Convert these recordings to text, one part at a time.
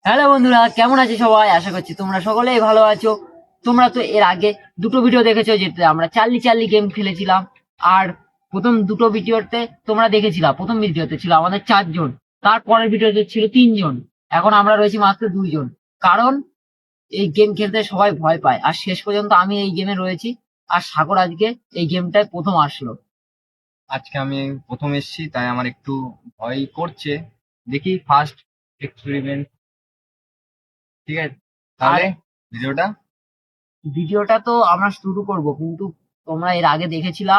Hello বন্ধুরা, কেমন আছো সবাই? আশা করছি তোমরা সকলেই ভালো আছো। তোমরা তো এর আগে দুটো ভিডিও দেখেছো যেটাতে আমরা চার্লি চার্লি গেম খেলেছিলাম। আর প্রথম দুটো ভিডিওতে তোমরা দেখেছিলা, প্রথম ভিডিওতে ছিল আমাদের 4 জন, তারপরের ভিডিওতে ছিল 3 জন। এখন আমরা রয়েছি মাত্র 2 জন। কারণ এই গেম খেলতে সবাই ভয় পায়, আর শেষ পর্যন্ত আমি এই গেমে রয়েছি। আর সাগর আজকে এই গেমটায় প্রথম আসলো। আজকে আমি প্রথম এসেছি, তাই আমার একটু ভয় করছে। দেখি ফার্স্ট এক্সপেরিমেন্ট। ঠিক আছে, তাহলে ভিডিওটা ভিডিওটা তো আমরা শুরু করব, কিন্তু তোমরা এর আগে দেখেছিলা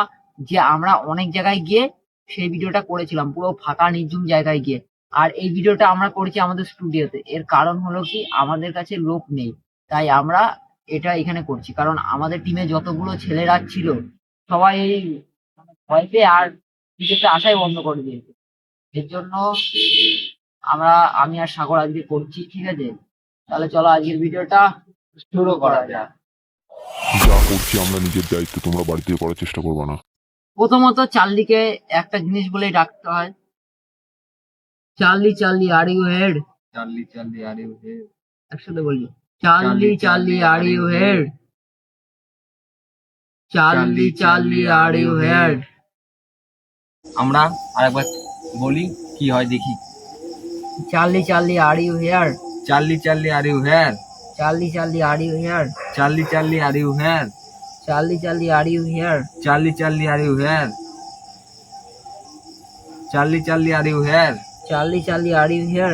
যে আমরা অনেক জায়গায় গিয়ে সেই ভিডিওটা করেছিলাম, পুরো ফাঁকা নির্জন জায়গায় গিয়ে। আর এই ভিডিওটা আমরা করেছি আমাদের স্টুডিওতে। এর কারণ হলো কি, আমাদের কাছে লোক নেই, তাই আমরা এটা এখানে করছি। কারণ আমাদের টিমে যতগুলো ছেলেরা ছিল সবাই এই ভয় পেয়ে আর ভিডিওতে আসাই বন্ধ করে দিয়েছে। এর জন্য আমি আর সাগর আজকে করছি। ঠিক আছে, তাহলে চলো আজকের ভিডিওটা শুরু করা যাক। যা করছি আমরা নিজের দায়িত্ব, তোমরা বাড়ি থেকে করার চেষ্টা করবে না। প্রথমত চার্লিকে একটা জিনিস বলেই ডাকতে হয়। Charlie Charlie are you here? Charlie Charlie are you here? একসাথে বলি, Charlie Charlie are you here? Charlie Charlie are you here? আমরা আরেকবার বলি, কি হয় দেখি। Charlie Charlie are you here? Charlie Charlie are you here? Charlie Charlie are you here? Charlie Charlie are you here? Charlie Charlie are you here? Charlie Charlie are you here? Charlie Charlie are you here? Charlie Charlie are you here?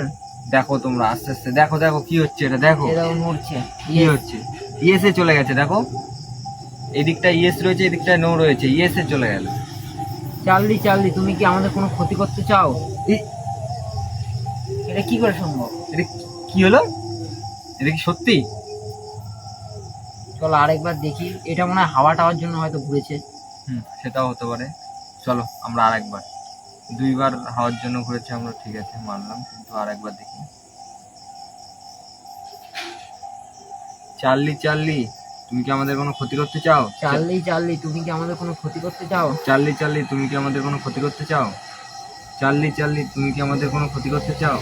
দেখো তোমরা আস্তে আস্তে দেখো, দেখো কি হচ্ছে এটা, দেখো এরকম উঠছে। কি হচ্ছে। ইয়েসে চলে গেছে, দেখো এদিকটা ইয়েস রয়েছে, এদিকটা নো রয়েছে, ইয়েসে চলে গেল। চার্লি চার্লি, তুমি কি আমাদের কোনো ক্ষতি করতে চাও? এই- এটা কি করে সম্ভব? এটা কি হলো? এটা কি সত্যি? চলো আরেকবার দেখি। এটা মনে হয় হাওয়া টাওয়ার জন্য হয়তো ঘুরেছে। সেটাও হতে পারে। চলো আমরা আরেকবার, 2বার হাওয়ার জন্য ঘুরেছে, আমরা ঠিক আছে মানলাম, কিন্তু আরেকবার দেখি। চার্লি চার্লি, তুমি কি আমাদের কোনো ক্ষতি করতে চাও? চার্লি চার্লি, তুমি কি আমাদের কোনো ক্ষতি করতে চাও? চার্লি চার্লি, তুমি কি আমাদের কোনো ক্ষতি করতে চাও? চার্লি চার্লি, তুমি কি আমাদের কোনো ক্ষতি করতে চাও?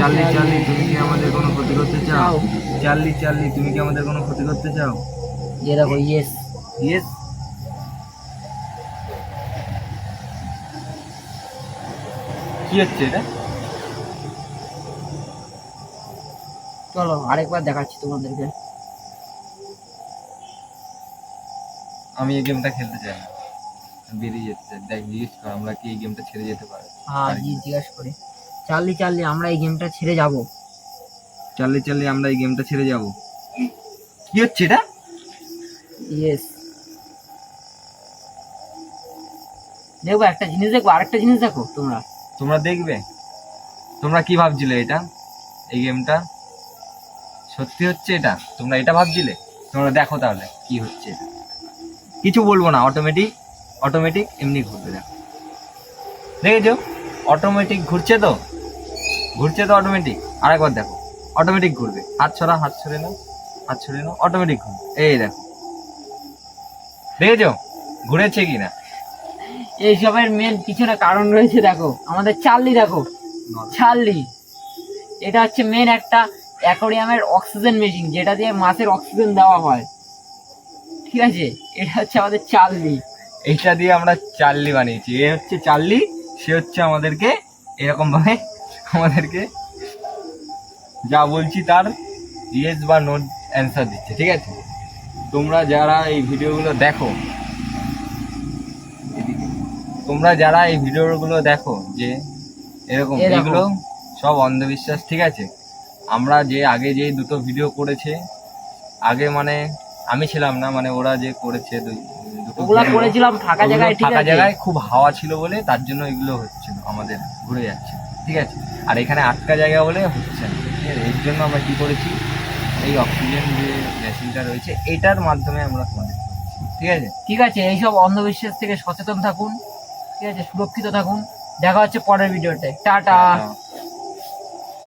চার্লি চার্লি, তুমি কি আমাদের কোনো ক্ষতি করতে চাও? চার্লি চার্লি, তুমি কি আমাদের কোনো ক্ষতি করতে চাও? যে দেখো, ইয়েস। ইয়েস। কি হচ্ছে এটা? চলো আরেকবার দেখাচ্ছি তোমাদেরকে। আমি এই গেমটা খেলতে চাই না, বেরিয়ে যেতে চাই। দেখ, জিজ্ঞেস কর আমরা কি এই গেমটা ছেড়ে যেতে পারি? হ্যাঁ, জিজ্ঞাসা করি। চার্লি চার্লি, আমরা এই গেমটা ছেড়ে যাব। চার্লি চার্লি, আমরা এই গেমটা ছেড়ে যাব। কি হচ্ছে এটা? ইয়েস। দেখবো একটা জিনিস, দেখবো আরেকটা জিনিস দেখো। তোমরা দেখবে? তোমরা কি ভাবছিলে এটা, এই গেমটা সত্যি হচ্ছে এটা? তোমরা এটা ভাবছিলে? তোমরা দেখো তাহলে কি হচ্ছে এটা। কিছু বলবো না, অটোমেটিক অটোমেটিক এমনি ঘুরবে। দেখো, দেখেছো? অটোমেটিক ঘুরছে তো, ঘুরছে তো অটোমেটিক। আরেকবার দেখো, অটোমেটিক ঘুরবে। হাত ছড়া, হাত ছড়ে নাও, হাত ছড়ে নাও, অটোমেটিক ঘুরবে। এই দেখো, দেখেছো ঘুরেছে কিনা? এইসবের মেন পিছনে কারণ রয়েছে। দেখো আমাদের চার্লি, দেখো চার্লি, এটা হচ্ছে মেন একটা অ্যাকোয়ারিয়ামের অক্সিজেন মেশিন, যেটা দিয়ে মাছের অক্সিজেন দেওয়া হয়। ঠিক আছে, এটা হচ্ছে আমাদের চার্লি। এইটা দিয়ে আমরা চার্লি বানিয়েছি। এ হচ্ছে চার্লি, সে হচ্ছে আমাদেরকে এরকম ভাবে আমাদেরকে যা বলছি তার ইয়েস বা নো অ্যান্সার দিচ্ছে। ঠিক আছে, তোমরা যারা এই ভিডিওগুলো দেখো, তোমরা যারা এই ভিডিওগুলো দেখো, যে এরকম এগুলো সব অন্ধবিশ্বাস। ঠিক আছে, আমরা যে আগে যে দুটো ভিডিও করেছে, আগে মানে আমি ছিলাম না, মানে ওরা যে করেছে দুটো ওগুলা করেছিলাম ফাঁকা জায়গায়। ঠিক ফাঁকা আছে, জায়গায় খুব হাওয়া ছিল বলে, তার জন্য এগুলো হচ্ছিল, আমাদের ঘুরে যাচ্ছে। ঠিক আছে, আর এখানে আটকা জায়গা বলে হচ্ছে না। ঠিক আছে, এর জন্য আমরা কি করেছি, এই অক্সিজেন যে মেশিনটা রয়েছে এটার মাধ্যমে আমরা তোমাদের করছি। ঠিক আছে, ঠিক আছে, এইসব অন্ধবিশ্বাস থেকে সচেতন থাকুন। ঠিক আছে, সুরক্ষিত থাকুন। দেখা হচ্ছে পরের ভিডিওতে। টাটা।